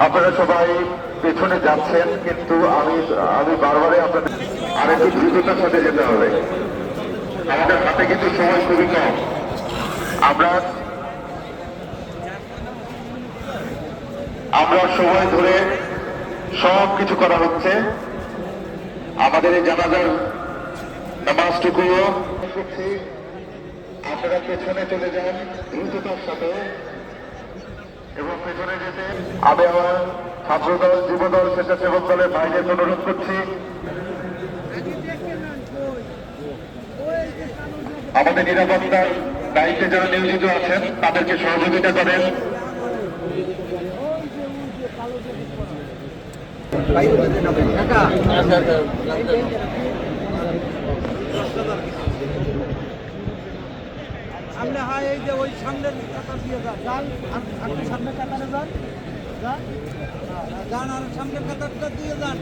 আপনারা সবাই পেছনে যাচ্ছেন, কিন্তু আমি বারবারই আপনাদের আরেকটু দ্রুততার সাথে যেতে হবে। আমাদের হাতে কিন্তু সময় খুবই কম। আমরা সময় ধরে সব কিছু করা হচ্ছে। আমাদের এই জানাজার নামাজটুকুও করছি। আপনারা পেছনে চলে যান দ্রুততার সাথে, এবং পেছনে যেতে আমি আমার ছাত্রদল, যুবদল, স্বেচ্ছাসেবক দলের ভাইদের অনুরোধ করছি আমাদের নিরাপত্তার দায়িত্বে যারা নিয়োজিত আছেন তাদেরকে সহযোগিতা করেন। সামনে হয় এই যে ওই সামনের কাতার দিয়ে যান, আপনি সামনের কাতারে যান, যান আর সামনের কাতারটা দিয়ে যান।